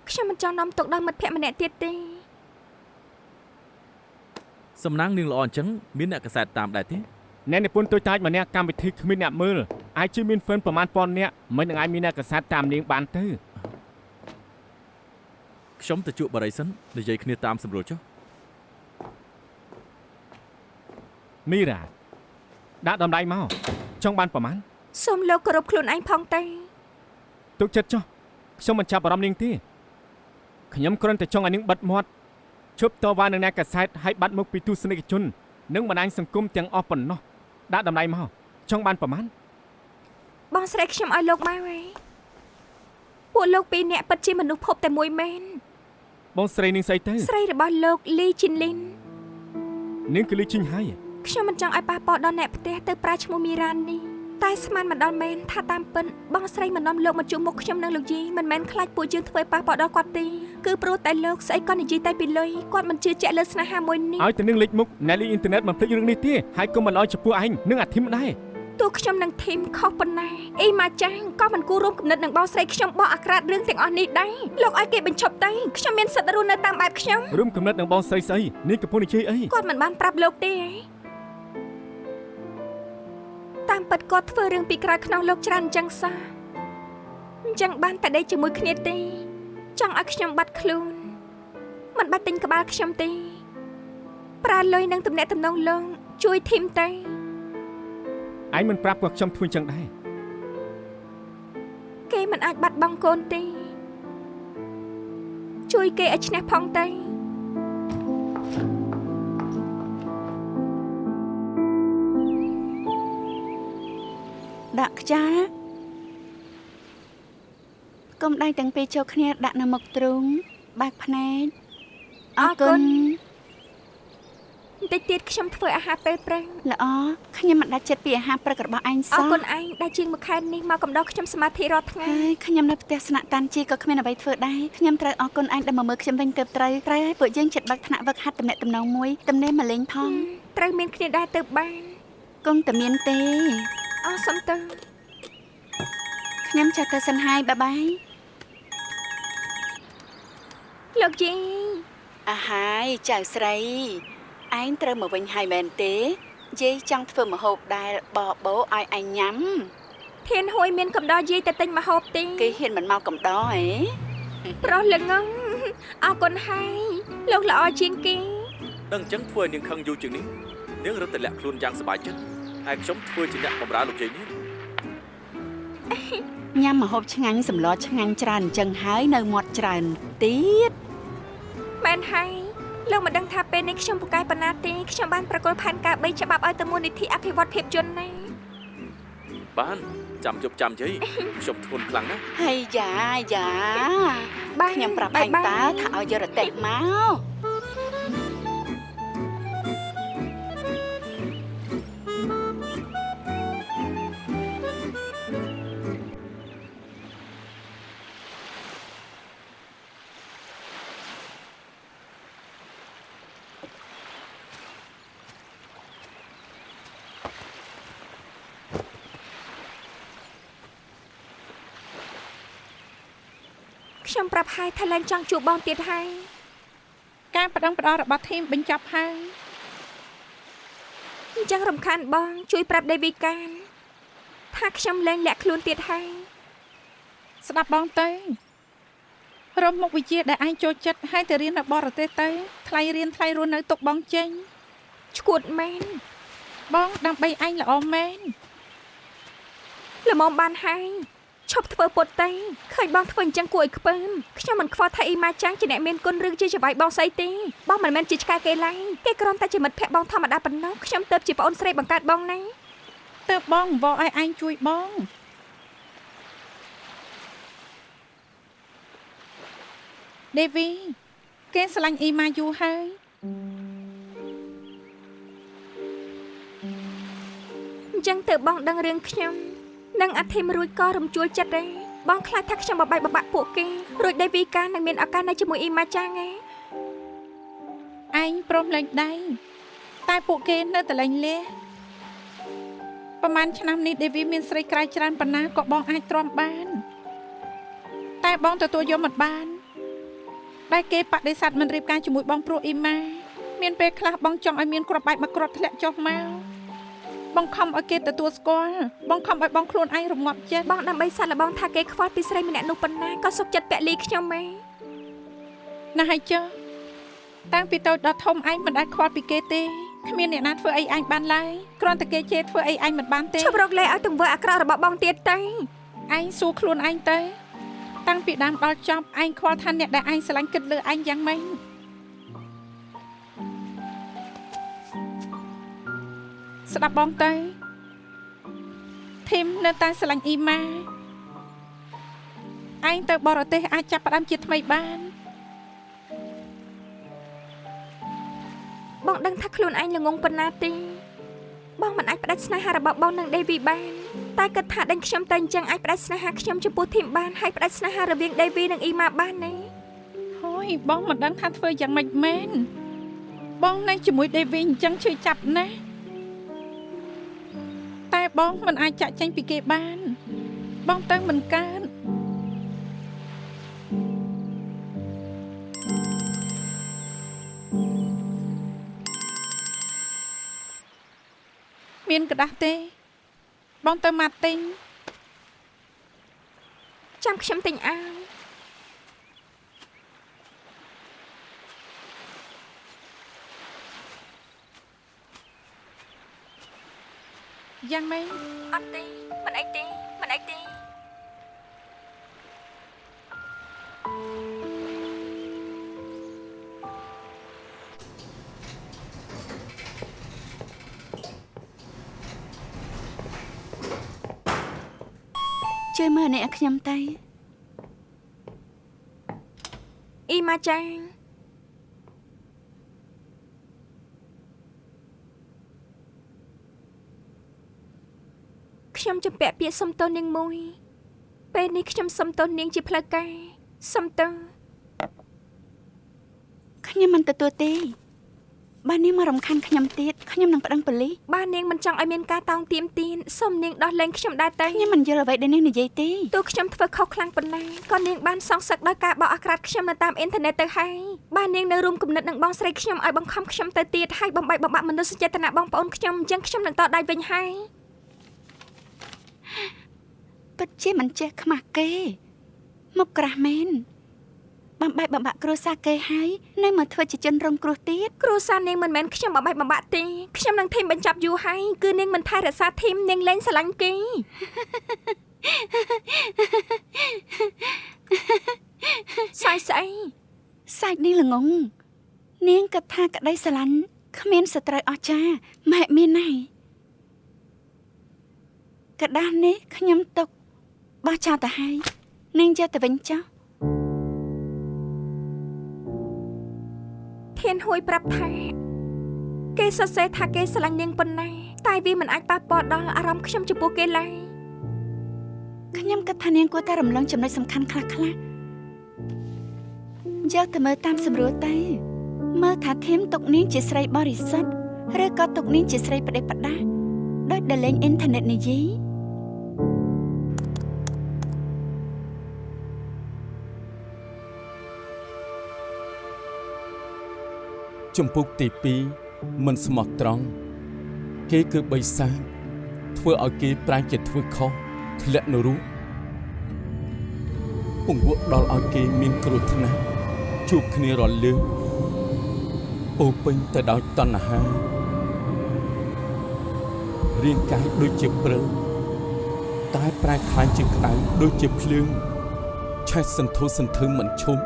ខ្ញុំមិនចង់នាំទុកដល់មិត្តភក្តិម្នាក់ទៀតទេ សំណាងនាងល្អអញ្ចឹងមានអ្នកកសែតតាមដែរទេ អ្នកនិពន្ធទូចតាចម្នាក់កម្មវិធីគ្មានអ្នកមើលអាចជិះមានហ្វិនប្រមាណពាន់នាក់មិននឹងអាចមានអ្នកកសែតតាមនាងបានទៅ ខ្ញុំទៅជួបបរិយសិននិយាយគ្នាតាមសម្រួលចុះ មីរ៉ាដាក់តម្លៃមកចង់បានប្រមាណ សូមលោកគោរពខ្លួនឯងផងទៅ ទុកចិត្តចុះខ្ញុំមិនចាប់អារម្មណ៍នាងទេខ្ញុំគ្រាន់តែចង់ឲ្យនាងបិទមាត់ជប់តវ៉ានឹងអ្នកកសែតឲ្យបាត់មុខពីទស្សនិកជននិងបណ្ដាញសង្គមទាំងអស់ប៉ុណ្ណោះដាក់តម្លៃមកចង់បានប្រមាណ បងស្រីខ្ញុំឲ្យលោកមកហើយពួកលោកពីរនាក់ពិតជាមនុស្សភពតែមួយមែន បងស្រីនាងស្អីទៅ ស្រីរបស់លោកលីជីនលីន នាងគឺលីជីងហើយ ខ្ញុំមិនចង់ឲ្យប៉ះពាល់ដល់អ្នកផ្ទះទៅប្រាឈ្មោះមីរ៉ាននេះតែស្មានមិនដល់មែនថាតាមពិតបងស្រីមិននាំលោកមកជួបមុខខ្ញុំនិងលោកយីមិនមែនខ្លាចពួកយើងធ្វើប៉ះពាល់ដល់គាត់ទេគឺព្រោះតែលោកស្អីក៏និយាយតែពីលុយគាត់មិនជឿជាក់លើស្នេហាមួយនេះ ឲ្យតែនាងលេចមុខអ្នកលេងអ៊ីនធឺណិតមិនភ្លេចរឿងនេះទេហើយកុំមិនឲ្យចំពោះឯងនឹងអាធីមដែរ ទោះខ្ញុំនិងធីមខុសប៉ុណ្ណាអ៊ីម៉ាចាងក៏មិនគួររួមគំនិតនឹងបងស្រីខ្ញុំបោះអាក្រាតរឿងទាំងអស់នេះដែរលោកឲ្យគេបញ្ឈប់ទៅខ្ញុំមានសិទ្ធិរស់នៅតាមបែបខ្ញុំ រួមគំនិតនឹងបងស្រីស្អីនាងកំពុងនិយាយអី គាត់មិនបានប្រាប់លោកទេតាមពិតគាត់ធ្វើរឿងពីក្រោយខ្នងលោកច្រើនអញ្ចឹងសោះអញ្ចឹងបានតែដេកជាមួយគ្នាទេចង់ឲ្យខ្ញុំបាត់ខ្លួនមិនបាច់ទិញក្បាលខ្ញុំទេប្រើលុយនឹងទំនាក់ទំនងលោកជួយធីមទៅ ឯងមិនប្រាប់ក៏ខ្ញុំធ្វើអញ្ចឹងដែរ គេមិនអាចបាត់បង់កូនទេជួយគេឲ្យឈ្នះផងទៅ ដាក់ខ្យល់កុំដៃទាំងពីរចូលគ្នាដាក់នៅមុខទ្រូងបាក់ភ្នែកអរគុណ បន្តិចទៀតខ្ញុំធ្វើអាហារពេលព្រឹក ល្អខ្ញុំមិនដាច់ចិត្តពីអាហារព្រឹករបស់អញ អ សោះ រគុណឯងដែលជាងមួយខែនេះមកកំដរខ្ញុំសមាធិរាល់ថ្ងៃ ហើយខ្ញុំនៅផ្ទះស្នាក់តាន់ជីក៏គ្មានអ្វីធ្វើដែរខ្ញុំត្រូវអរគុណអញដែលមកមើលខ្ញុំវិញទៅត្រូវឲ្យពួកយើងចិត្តបាក់ថ្នាក់វឹកហាត់តំណែងតំណងមួយតំណែងមកលេងផង ត្រូវមានគ្នាដែរទៅបាន គង់តែមានទេ អសុំទៅ ខ្ញុំចាស់ទៅសិនហើយបាយបាយ លោកយាយ អាហើយចៅស្រីឯងត្រូវមកវិញហើយមែនទេយាយចង់ធ្វើម្ហូបដែលបបោឲ្យឯងញ៉ាំ ធានហួយមានកំដរយាយទៅទិញម្ហូបទេ គេហ៊ានមិនមកកំដរហ៎ ប្រុសល្ងងអរគុណហើយលោកល្អជាងគេ ដឹងអញ្ចឹងធ្វើឲ្យនាងខឹងយូរជាងនេះនាងរត់តែលាក់ខ្លួនយ៉ាងសប្បាយចិត្តហើយខ្ញុំធ្វើជាអ្នកបម្រើលោកយាយនេះ ញ៉ាំម្ហូបឆ្ងាញ់សម្លឆ្ងាញ់ច្រើនអញ្ចឹងហើយនៅមាត់ច្រើនទៀត មែនហើយលោកមិនដឹងថាពេលនេះខ្ញុំពូកែប៉ុណ្ណាទេខ្ញុំបានប្រកល់ផែនការ3ច្បាប់ឲ្យទៅមូលនិធិអភិវឌ្ឍភាពយន្តណា បានចាំជប់ចាំយាយខ្ញុំធ្ងន់ខ្លាំងណាស់ ហើយយ៉ា បាទ ខ្ញុំប្រាប់ឯងតើថាឲ្យយករទេះមក ខ្ញុំប្រាប់ហើយថាលែងចង់ជួបបងទៀតហើយ ការប្តឹងផ្តល់របស់ធីមបញ្ចប់ហើយ អញ្ចឹងរំខានបងជួយប្រាប់ដេវីកានថាខ្ញុំលែងលាក់ខ្លួនទៀតហើយ ស្ដាប់បងទៅរំមុខវិជ្ជាដែលឯងចូលចិត្តហើយទៅរៀននៅបរទេសទៅថ្លៃរៀនថ្លៃរស់នៅទុកបងចេញ ឈួតមែន បងដើម្បីឯងល្អមែន ល្មមបានហើយឈប់ធ្វើពុតទៅឃើញបងធ្វើអញ្ចឹងគួរឲ្យខ្ពើមខ្ញុំមិនខ្វល់ថាអ៊ីម៉ាចាងជាអ្នកមានគុណឬជាច្បាយបងស្អីទេបងមិនមែនជាឆ្កែគេឡើយគេគ្រាន់តែជាមិត្តភក្តិបងធម្មតាប៉ុណ្ណោះខ្ញុំទៅជាប្អូនស្រីបង្កើតបងណា ទើបបងវល់ឲ្យឯងជួយបងដេវីគេស្រឡាញ់អ៊ីម៉ាយូហើយ អញ្ចឹងទៅបងដឹងរឿងខ្ញុំនិងអាធីមរួចក៏រំជួលចិត្តដែរបងខ្លាចថាខ្ញុំបបែកបបាក់ពួកគេរួចដេវីកានឹងមានឱកាសនៅជាមួយអ៊ីម៉ាចាងឯង ឯងព្រមលែងដៃតែពួកគេនៅតែលែងលះប្រហែលឆ្នាំនេះដេវីមានស្រីក្រៃច្រើនប៉ុណ្ណាក៏បងអាចទ្រាំបានតែបងទទួលយកមិនបានដែលគេបដិសេធមិនរៀបការជាមួយបងព្រោះអ៊ីម៉ាមានពេលខ្លះបងចង់ឲ្យមានគ្រាប់បែកមួយគ្រាប់ធ្លាក់ចុះមកបងខំឲ្យគេទទួលស្គាល់បងខំឲ្យបងខ្លួនឯងរងាប់ចិត្ត បងដើម្បីសាក់លបងថាគេខ្វល់ពីស្រីម្នាក់នោះប៉ុណ្ណាក៏សុខចិត្តពាក់លីខ្ញុំម៉ែ ណាស់ហើយចុះតាំងពីតូចដល់ធំឯងមិនដែលខ្វល់ពីគេទេគ្មានអ្នកណាធ្វើអីឯងបានឡើយគ្រាន់តែគេជេរធ្វើអីឯងមិនបានទេ ឈប់រកលេឲ្យទង្វើអាក្រក់របស់បងទៀតទៅ ឯងសួរខ្លួនឯងទៅតាំងពីដើមដល់ចប់ឯងខ្វល់ថាអ្នកដែលឯងស្រឡាញ់គិតលើឯងយ៉ាងម៉េចស្ដាប់បងទៅធីមនៅតែស្រឡាញ់អ៊ីម៉ាឯងទៅបរទេសអាចចាប់ផ្ដើមជាថ្មីបាន បងដឹងថាខ្លួនឯងល្ងងប៉ុណ្ណាទេបងមិនអាចផ្ដាច់ស្នេហារបស់បងនឹងដេវីបានតែគិតថាដេញខ្ញុំទៅអញ្ចឹងអាចផ្ដាច់ស្នេហាខ្ញុំចំពោះធីមបានហើយផ្ដាច់ស្នេហារវាងដេវីនិងអ៊ីម៉ាបានទេ ហើយបងមិនដឹងថាធ្វើយ៉ាងម៉េចមែនបងនៅជាមួយដេវីអញ្ចឹងឈឺចាប់ណាស់តែបងមិនអាចចាក់ចេញពីគេបានបងទៅមិនកើតមានក្រដាស់ទេបងទៅម៉ាត់ទិញ ចាំខ្ញុំទិញអាវ យ៉ាងម៉េច អត់ទេមិនអីទេមិនអីទេ ជួយមើលអ្នកខ្ញុំទៅ អ៊ីម៉ាចាងខ្ញុំជំពាក់ពាក្យសុំទោសនាងមួយពេលនេះខ្ញុំសុំទោសនាងជាផ្លូវការសុំទោស ខ្ញុំមិនទទួលទេ បាននាងមករំខានខ្ញុំទៀតខ្ញុំនឹងប្តឹងប៉ូលីស បាននាងមិនចង់ឲ្យមានការតោងទាមទានសូមនាងដោះលែងខ្ញុំដែរទៅ ខ្ញុំមិនយល់អ្វីដែលនាងនិយាយទេ ទោះខ្ញុំធ្វើខុសខ្លាំងប៉ុណ្ណាក៏នាងបានសងសឹកដោយការបោកអាក្រាតខ្ញុំនៅតាមអ៊ីនធឺណិតទៅហើយបាននាងនៅរួមគំនិតនឹងបងស្រីខ្ញុំឲ្យបង្ខំខ្ញុំទៅទៀតហើយបំបីបំបាក់មនុស្សចេតនាបងប្អូនខ្ញុំអញ្ចឹងខ្ញុំនឹងតដៃវិញហើយ ពិតជាមិនចេះខ្មាស់គេមកក្រាស់មែនបំបែកបំបាក់គ្រួសារគេហើយនៅមកធ្វើជាជនរងគ្រោះទៀត គ្រួសារនាងមិនមែនខ្ញុំបំបីបំបាក់ទេខ្ញុំនឹងធីមបញ្ចប់យូរហើយគឺនាងមិនថែរក្សាធីមនាងលែងស្រឡាញ់គេ សាយស្អី សាច់នេះល្ងងនាងគិតថាក្តីស្រឡាញ់គ្មានសត្រូវអស្ចារ្យម៉ែមានណាស់កដាស់នេះខ្ញុំទុកបោះចោលទៅហើយនាងយកទៅវិញចុះ ធានហួយប្រាប់ថាគេសរសេរថាគេស្រឡាញ់នាងប៉ុណ្ណាតែវាមិនអាចប៉ះពាល់ដល់អារម្មណ៍ខ្ញុំចំពោះគេឡើយ ខ្ញុំគិតថានាងគួរតែរំលងចំណុចសំខាន់ខ្លះៗយកទៅមើលតាមសម្រួលទៅមើលថាធីមទុកនាងជាស្រីបរិសុទ្ធឬក៏ទុកនាងជាស្រីផ្ដេសផ្ដាស់ដោយដែលលេងអ៊ីនធឺណិតនិយាយ ចំពុកទី2មិនស្មោះត្រង់គេគឺបិសាចធ្វើឲ្យគេប្រែជាធ្វើខុសធ្លាក់នរកពង្វក់ដល់ឲ្យគេមានគ្រោះថ្នាក់ជួបគ្នារលឹងពោពេញទៅដោយតណ្ហារាងកាយដូចជាព្រើងតែប្រែខ្លាញ់ជាក្តៅដូចជាភ្លើងឆេះសន្ធោសន្ធឹងមិនឈប់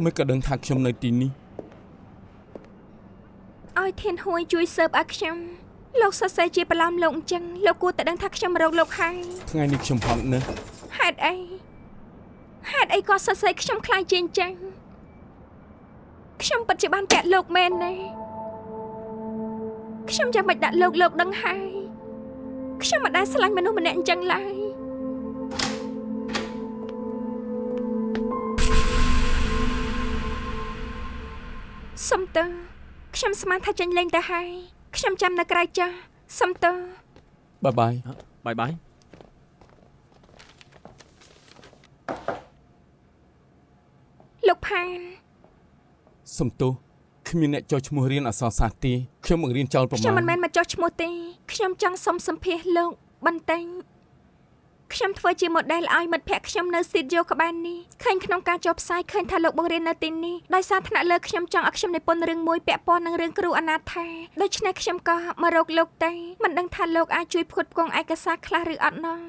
មិនក៏ដឹងថាខ្ញុំនៅទីនេះ ឲ្យធានហួយជួយស៊ើបឲ្យខ្ញុំលោកសរសេរជាប្រឡំលោកអញ្ចឹងលោកគួរតែដឹងថាខ្ញុំរកលោកហើយ ថ្ងៃនេះខ្ញុំហត់ណាស់ ហេតុអីក៏សរសេរខ្ញុំខ្លាចជាអញ្ចឹងខ្ញុំពិតជាបានពាក់លោកមែនទេខ្ញុំចាំមិនដាក់លោកដឹងហើយខ្ញុំមិនដែលស្រឡាញ់មនុស្សម្នាក់អញ្ចឹងឡើយ សុំទៅខ្ញុំស្មានថាចេញលេងទៅហើយខ្ញុំចាំនៅក្រៅចាស់សុំទៅ បាយបាយ បាយបាយ លោកផាន សុំទោសគ្មានអ្នកចោលឈ្មោះរៀនអក្សរសាស្ត្រទេខ្ញុំមករៀនចោលប្រមាណ ខ្ញុំមិនមែនមកចោះឈ្មោះទេខ្ញុំចង់សុំសម្ភាសលោកបន្តិចខ្ញុំធ្វើជា model ឲ្យមិត្តភក្តិខ្ញុំនៅស៊ីតយោក្បែរនេះឃើញក្នុងការចុះផ្សាយឃើញថាលោកបង្រៀននៅទីនេះដោយសារថ្នាក់លើខ្ញុំចង់ឲ្យខ្ញុំនិពន្ធរឿងមួយពាក់ព័ន្ធនឹងរឿងគ្រូអនាថាដូច្នេះខ្ញុំក៏មករកលោកទៅមិនដឹងថាលោកអាចជួយផ្គត់ផ្គង់ឯកសារខ្លះឬអត់ណោះ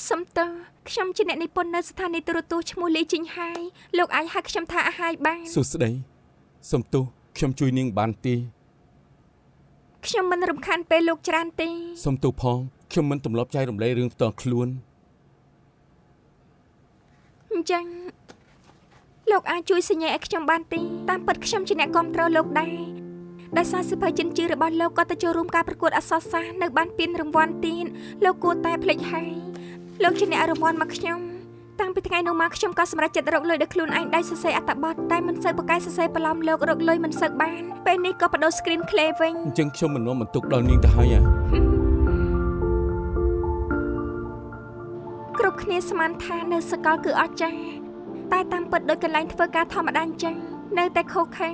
សុំទោសខ្ញុំជាអ្នកនិពន្ធនៅស្ថានីយទូរទស្សន៍ឈ្មោះលីជីងហាយលោកអាចហៅខ្ញុំថាអាហាយបាន សួស្តីសុំទោសខ្ញុំជួយនាងបានទេ ខ្ញុំមិនរំខានពេលលោកច្រើនទេ សុំទោសផងខ្ញុំមិនទម្លាប់ចែករំលែករឿងផ្ទាល់ខ្លួន អញ្ចឹងលោកអាចជួយសញ្ញាឲ្យខ្ញុំបានទេតាមពិតខ្ញុំជាអ្នកគ្រប់គ្រងលោកដែរដោយសារសិភៅចិនជឿរបស់លោកក៏ទៅចូលរួមការប្រកួតអក្សរសាស្ត្រនៅបានពានរង្វាន់ទៀតលោកគួរតែភ្លេចហើយលោកជាអ្នករង្វាន់មកខ្ញុំតាំងពីថ្ងៃនោះមកខ្ញុំក៏សម្រេចចិត្តរកលុយដោយខ្លួនឯងដៃសរសេរអត្ថបទតែមិនសូវប្រកែកសរសេរប្រឡំលោករកលុយមិនសូវបានពេលនេះក៏បដូរ screen play វិញ អញ្ចឹងខ្ញុំមិននាំបន្ទុកដល់នាងទៅហើយគ្រប់គ្នាស្មានថានៅសកលគឺអស្ចារ្យតែតាមពិតដោយកន្លែងធ្វើការធម្មតាអញ្ចឹងនៅតែខុសខើ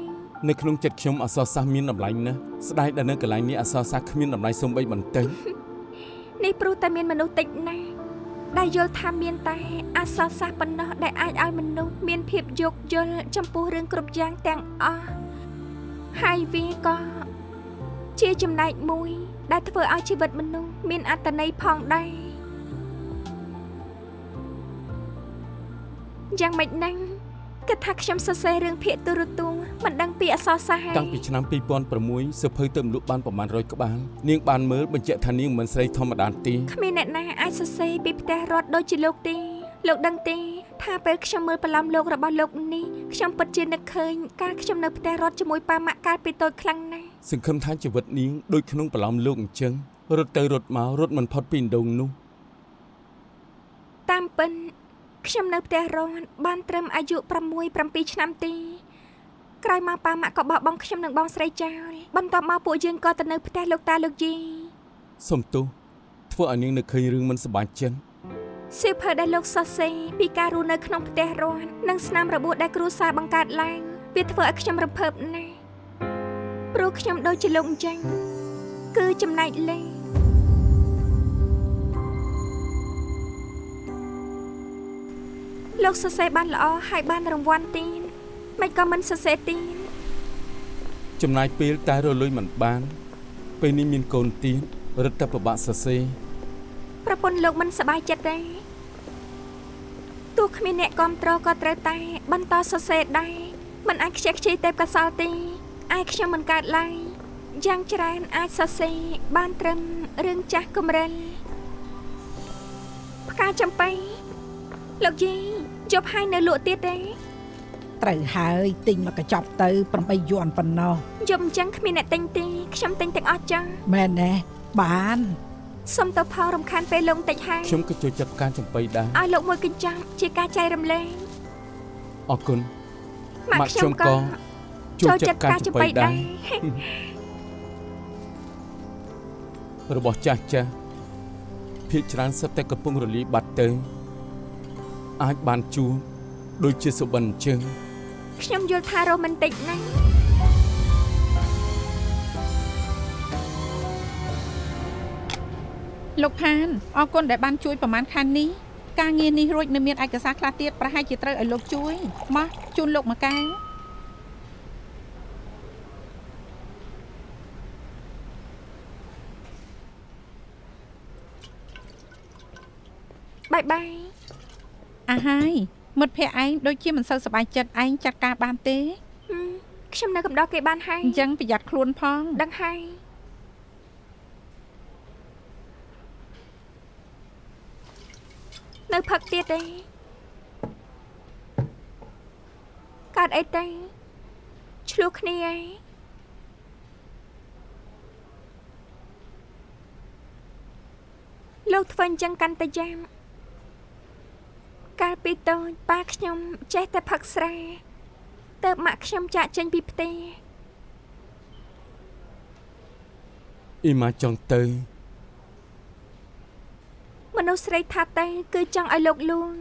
នៅក្នុងចិត្តខ្ញុំអក្សរសាស្ត្រមានតម្លៃណាស់ស្ដាយដែលនៅកន្លែងនេះអក្សរសាស្ត្រគ្មានតម្លៃសូម្បីបន្តិច នេះព្រោះតែមានមនុស្សតិចណាស់ដែលយល់ថាមានតែអក្សរសាស្ត្រប៉ុណ្ណោះដែលអាចឲ្យមនុស្សមានភាពយោគយល់ចំពោះរឿងគ្រប់យ៉ាងទាំងអស់ហើយវាក៏ជាចំណែកមួយដែលធ្វើឲ្យជីវិតមនុស្សមានអត្ថន័យផងដែរយ៉ាងម៉េចហ្នឹង គិតថាខ្ញុំសរសេររឿងភាគទូរទស្សន៍មិនដឹងពីអក្សរសាស្ត្រ តាំងពីឆ្នាំ2006សៀវភៅទៅលក់បានប្រមាណ100ក្បាលនាងបានមើលបញ្ជាក់ថានាងមិនស្រីធម្មតាទេ គ្មានអ្នកណាអាចសរសេរពីផ្ទះរត់ដូចជាលោកទេលោកដឹងទេថាពេលខ្ញុំមើលបន្លំលោករបស់លោកនេះខ្ញុំពិតជានឹកឃើញកាលខ្ញុំនៅផ្ទះរត់ជាមួយប៉ាម៉ាក់កាលពីតូចខ្លាំងណាស់ សង្ឃឹមថាជីវិតនាងដូចក្នុងបន្លំលោកអញ្ចឹងរត់ទៅរត់មករត់មិនផុតពីដងនោះ តាមពិនខ្ញុំនៅផ្ទះរត់បានត្រឹមអាយុ6-7 ឆ្នាំទេក្រោយមកប៉ាម៉ាក់ក៏បោះបង់ខ្ញុំនិងបងស្រីចោលបន្ទាប់មកពួកយើងក៏ទៅនៅផ្ទះលោកតាលោកយាយ សុំទោសធ្វើឲ្យនាងនឹកឃើញរឿងមិនសប្បាយចិត្ត សៀវភៅដែលលោកសរសេរពីការរស់នៅក្នុងផ្ទះរត់និងស្នាមរបួសដែលគ្រួសារបង្កើតឡើងវាធ្វើឲ្យខ្ញុំរំភើបណាស់ព្រោះខ្ញុំដូចជាលោកអញ្ចឹងគឺចំណែកលេងលោកសរសេរបានល្អហើយបានរង្វាន់ទៀតមិនក៏មិនសរសេរទៀត ចំណាយពេលតែរលួយមិនបានពេលនេះមានកូនទៀតរឹតតែពិបាកសរសេរ ប្រពន្ធលោកមិនសប្បាយចិត្តទេទោះគ្មានអ្នកគាំទ្រក៏ត្រូវតែបន្តសរសេរដែរមិនអាចខ្ជិះខ្ជាយទេពកោសល្យទេឯខ្ញុំមិនកើតឡើយយ៉ាងច្រើនអាចសរសេរបានត្រឹមរឿងចាស់កម្រិលផ្កាចំបៃលោកយាយជប់ហើយនៅលក់ទៀតទេ ត្រូវហើយទិញមកកញ្ចប់ទៅ8យួនប៉ុណ្ណោះ យប់អញ្ចឹងគ្មានអ្នកទិញទេខ្ញុំទិញទាំងអស់ចឹង មែនទេបាន សុំទៅផងរំខានពេលលោកតិចហើយ ខ្ញុំក៏ចូលចិត្តផ្កាចំបៃដែរ ឲ្យលោកមួយកញ្ចប់ជាការចែករំលែក អរគុណ ម៉ាក់ខ្ញុំក៏ចូលចិត្តផ្កាចំបៃដែរ របស់ចាស់ចាស់ភាគច្រើនសិតតែកំពុងរលាយបាត់ទៅអាចបានជួបដូចជាសុបិនអញ្ចឹង ខ្ញុំយល់ថារ៉ូមែនទិកណាស់ លោកផានអរគុណដែលបានជួយប្រមាណខែនេះការងារនេះរួចនៅមានឯកសារខ្លះទៀតប្រហែលជាត្រូវឲ្យលោកជួយមកជូនលោកមកកែវ បាយបាយ អាហើយមិត្តភក្តិឯងដូចជាមិនសូវសប្បាយចិត្តឯងចាត់ការបានទេ ខ្ញុំនៅកំដរគេបានហើយ អញ្ចឹងប្រយ័ត្នខ្លួនផង ដឹងហើយនៅផឹកទៀតទេកើតអីទៅឆ្លោះគ្នាឯងលោកធ្វើអញ្ចឹងកាន់តែយ៉ាំកាលពីតូចប៉ាខ្ញុំចេះតែផឹកស្រាទើបម៉ាក់ខ្ញុំចាក់ចេញពីផ្ទះ អ៊ីម៉ាចង់ទៅ មនុស្សស្រីថាទៅគឺចង់ឲ្យលោកលួង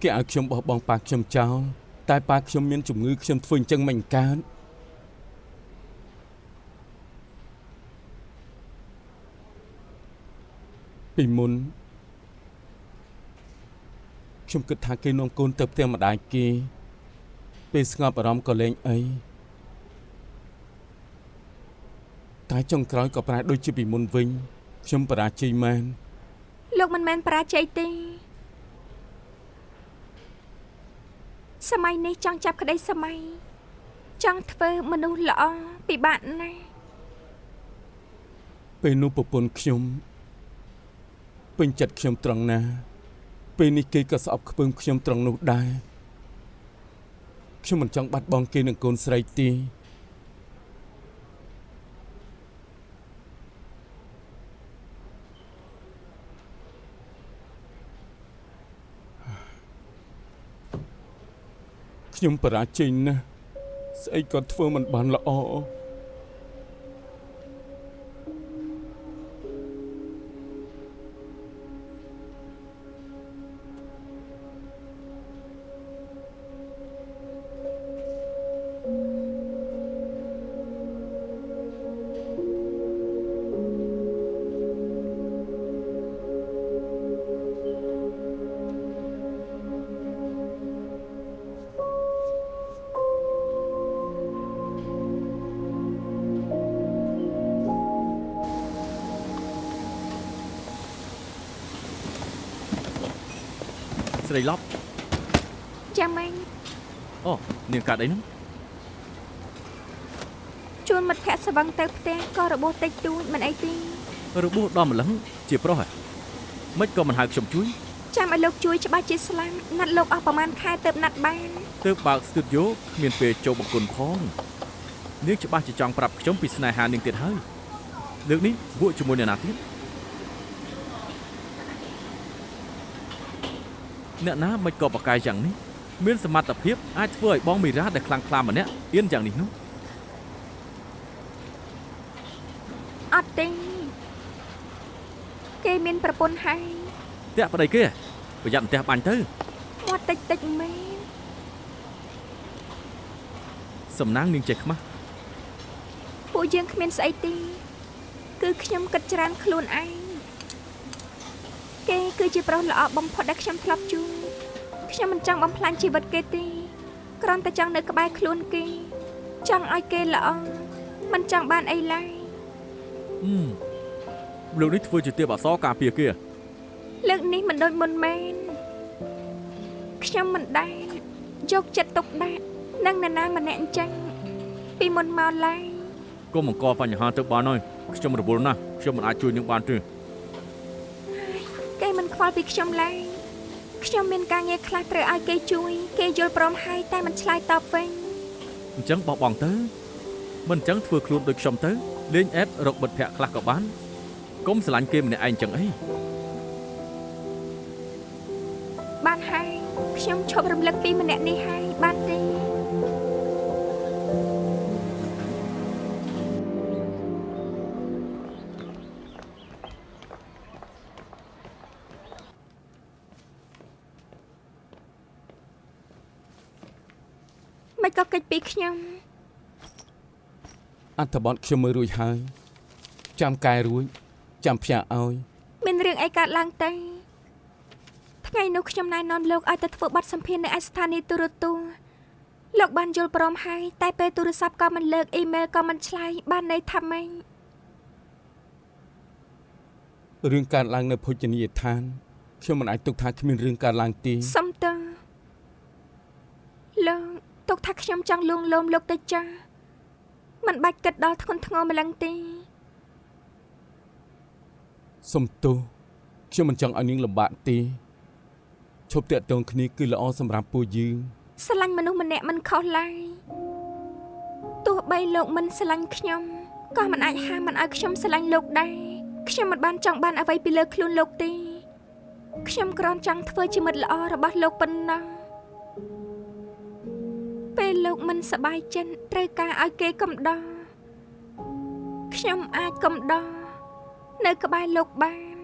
គេឲ្យខ្ញុំបោះបង់ប៉ាខ្ញុំចោលតែប៉ាខ្ញុំមានជំងឺខ្ញុំធ្វើអញ្ចឹងមិនកើតពីមុនខ្ញុំគិតថាគេនាំកូនទៅផ្ទះម្ដាយគេពេលស្ងប់អារម្មណ៍ក៏លែងអីតែចុងក្រោយក៏ប្រែដូចជាពីមុនវិញខ្ញុំបរាជ័យមែន លោកមិនមែនបរាជ័យទេសម័យនេះចង់ចាប់ក្តីសម័យចង់ធ្វើមនុស្សល្អពិបាកណាស់ ពេលនោះប្រពន្ធខ្ញុំពេញចិត្តខ្ញុំត្រង់ណាពេលនេះគេក៏ស្អប់ខ្ពើមខ្ញុំត្រង់នោះដែរខ្ញុំមិនចង់បាត់បង់គេនឹងកូនស្រីទេខ្ញុំបរាជ័យណាស់ស្អីក៏ធ្វើមិនបានល្អ ស្រីឡប់ ចាំមិញ អូនាងកាត់អីហ្នឹង ជួនមិត្តភក្តិស្វឹងទៅផ្ទះក៏របួសតិចតួចមិនអីទេ របួសដល់ម្លឹងជាប្រុសហ៎មិនក៏មិនហៅខ្ញុំជួយ ចាំឲ្យលោកជួយច្បាស់ជាស្លាប់ណាត់លោកអស់ប្រហែលខែទៅណាត់បាន ទើបបើកស្ទូឌីយោគ្មានពេលចូលបង្គន់ផងនាងច្បាស់ជាចង់ប្រាប់ខ្ញុំពីស្នេហានាងទៀតហើយលើកនេះវក់ជាមួយអ្នកណាទៀតអ្នកណាមិនក៏បកកាយយ៉ាងនេះមានសមត្ថភាពអាចធ្វើឲ្យបងមីរ៉ាដែលខ្លាំងក្លាម្នាក់អៀនយ៉ាងនេះនោះ អត់ទេគេមានប្រពន្ធហើយ តាក់ប្តីគេប្រយ័ត្នផ្ទះបាញ់ទៅ មាត់តិចតិចមែន សំណាងនាងចេះខ្មាស់ ពួកយើងគ្មានស្អីទេគឺខ្ញុំគិតច្រើនខ្លួនឯងគេគឺជាប្រុសល្អបំផុតដែលខ្ញុំធ្លាប់ជួបខ្ញុំមិនចង់បំផ្លាញជីវិតគេទេគ្រាន់តែចង់នៅក្បែរខ្លួនគេចង់ឲ្យគេល្អមិនចង់បានអីឡើយ លោកនេះធ្វើជាទេពអក្សរការពារគេ លើកនេះមិនដូចមុនមែនខ្ញុំមិនដែលយកចិត្តទុកដាក់នឹងអ្នកណាម្នាក់អញ្ចឹងពីមុនមកឡើយ កុំបង្កបញ្ហាទៅបានហើយខ្ញុំរវល់ណាស់ខ្ញុំមិនអាចជួយនាងបានទេ គេមិនខ្វល់ពីខ្ញុំឡើយខ្ញុំមានការងារខ្លះត្រូវឲ្យគេជួយគេយល់ព្រមហើយតែមិនឆ្លើយតបវិញ អញ្ចឹងបោះបង់ទៅមិនអញ្ចឹងធ្វើខ្លួនដូចខ្ញុំទៅលេងអេបរកបិទភ័ក្រខ្លះក៏បានកុំស្រឡាញ់គេម្នាក់ឯងអញ្ចឹងអី បានហើយខ្ញុំឈប់រំលឹកពីម្នាក់នេះហើយបានទេ មិនក៏កិច្ចពីខ្ញុំ អត្ថបទខ្ញុំមើលរួចហើយចាំកែរួចចាំផ្ញើឲ្យ មានរឿងអីកើតឡើងទៅថ្ងៃនោះខ្ញុំណែនាំលោកឲ្យទៅធ្វើបទសម្ភាសន៍នៅឯស្ថានីយ៍ទូរទស្សន៍លោកបានយល់ព្រមហើយតែពេលទូរស័ព្ទក៏មិនលើកអ៊ីមែលក៏មិនឆ្លើយបានន័យថាម៉េច រឿងកើតឡើងនៅភោជនីយដ្ឋានខ្ញុំមិនអាចទុកថាគ្មានរឿងកើតឡើងទេ សុំតើលោកទុកថាខ្ញុំចង់លួងលោមលោកទៅចាស់មិនបាច់គិតដល់ធ្ងន់ធ្ងរម្លឹងទេ សុំទោសខ្ញុំមិនចង់ឲ្យនាងលំបាកទេឈប់តាក់ទងគ្នាគឺល្អសម្រាប់ពួកយើង ស្រឡាញ់មនុស្សម្នាក់មិនខុសឡើយទោះបីលោកមិនស្រឡាញ់ខ្ញុំក៏មិនអាចហាមមិនឲ្យខ្ញុំស្រឡាញ់លោកដែរខ្ញុំមិនបានចង់បានអ្វីពីលើខ្លួនលោកទេខ្ញុំគ្រាន់ចង់ធ្វើជាមិត្តល្អរបស់លោកប៉ុណ្ណោះពេលលោកមិនសប្បាយចិត្តត្រូវការឲ្យគេកំដរខ្ញុំអាចកំដរនៅក្បែរលោកបាន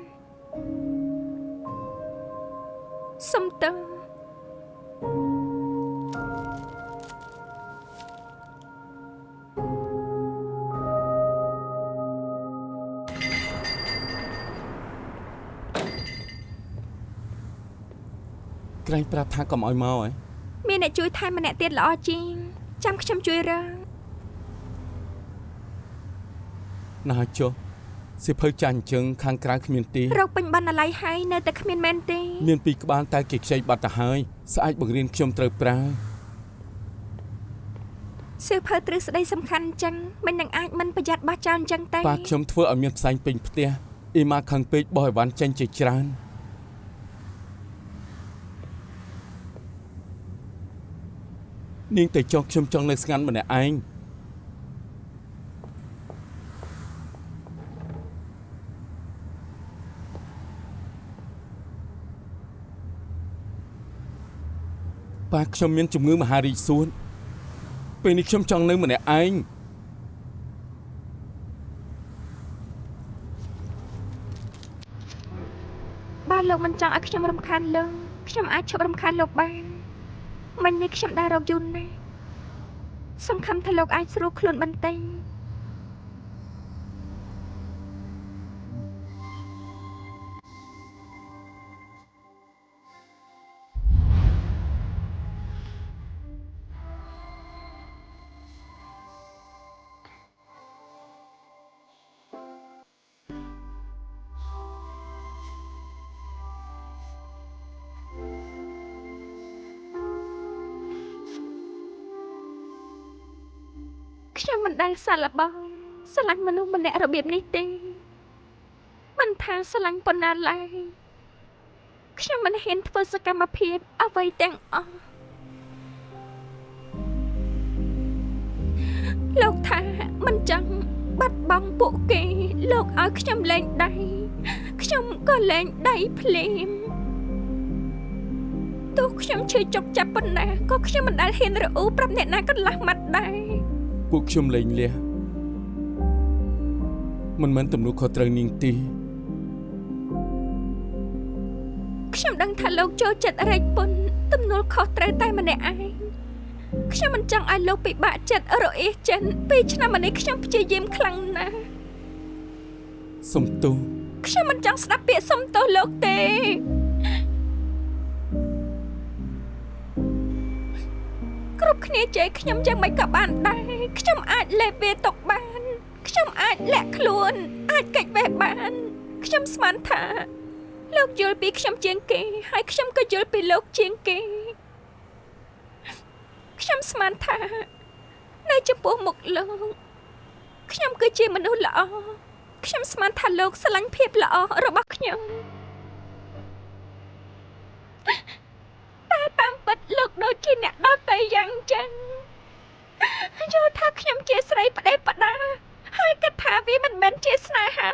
សុំទោស ក្រែងប្រាប់ថាកុំឲ្យមកហ៎ មានអ្នកជួយថែមម្នាក់ទៀតល្អជាងចាំខ្ញុំជួយរើ ណាចុះសិភៅចាញ់អញ្ចឹងខាងក្រៅគ្មានទេ រកពេញបណ្ណាល័យហើយនៅតែគ្មានមែនទេ មានពីរក្បាលតែគេខ្ចីបាត់ទៅហើយស្អែកបង្រៀនខ្ញុំត្រូវប្រើ សៀវភៅទ្រឹស្ដីសំខាន់អញ្ចឹងមិននឹងអាចមិនប្រយ័ត្នបោះចោលអញ្ចឹងទេ ប៉ាខ្ញុំធ្វើឲ្យមានផ្សែងពេញផ្ទះអ៊ីម៉ាខឹងពេកបោះអីវ៉ាន់ចេញជាច្រើននាងតែចង់ខ្ញុំចង់នៅស្ងាត់ម្នាក់ឯងប៉ាខ្ញុំមានជំងឺមហារីកសួតពេលនេះខ្ញុំចង់នៅម្នាក់ឯង បើលោកមិនចង់ឲ្យខ្ញុំរំខានលោកខ្ញុំអាចឈប់រំខានលោកបានមិញនេះខ្ញុំដើររកយូរណាស់សង្ឃឹមថាលោកអាចស្រួលខ្លួនបន្តិច ខ្ញុំមិនដែលសាឡបងស្រឡាញ់មនុស្សម្នាក់របៀបនេះទេមិនថាស្រឡាញ់ប៉ុណ្ណាឡើយខ្ញុំមិនហ៊ានធ្វើសកម្មភាពអ្វីទាំងអស់លោកថាមិនចង់បាត់បង់ពួកគេលោកឲ្យខ្ញុំលែងដៃខ្ញុំក៏លែងដៃភ្លាមទោះខ្ញុំឈឺចុកចាប់ប៉ុណ្ណាក៏ខ្ញុំមិនដែលហ៊ានរអ៊ូប្រាប់អ្នកណាកន្លះម៉ាត់ដែរពួកខ្ញុំលែងលះមិនមែនទំនួលខុសត្រូវនាងទេខ្ញុំដឹងថាលោកចូលចិត្តរែកពុនទំនួលខុសត្រូវតែម្នាក់ឯងខ្ញុំមិនចង់ឲ្យលោកពិបាកចិត្តរអ៊ីសចិន2ឆ្នាំមកនេះខ្ញុំព្យាយាមខ្លាំងណាស់សុំទោសខ្ញុំមិនចង់ស្ដាប់ពាក្យសុំទោសលោកទេគ្រប់គ្នាជេរខ្ញុំយ៉ាងម៉េចក៏បានដែរខ្ញុំអាចលេបវាទុកបានខ្ញុំអាចលាក់ខ្លួនអាចកិច្ចវេះបានខ្ញុំស្មានថាលោកយល់ពីខ្ញុំជាងគេហើយខ្ញុំក៏យល់ពីលោកជាងគេខ្ញុំស្មានថានៅចំពោះមុខលោកខ្ញុំគឺជាមនុស្សល្អខ្ញុំស្មានថាលោកស្រឡាញ់ភាពល្អរបស់ខ្ញុំតែតាមពិតលោកដូចជាអ្នកដទៃយ៉ាងចឹងយល់ថាខ្ញុំជាស្រីផ្ដេសផ្ដាហើយគិតថាវាមិនមែនជាស្នេហា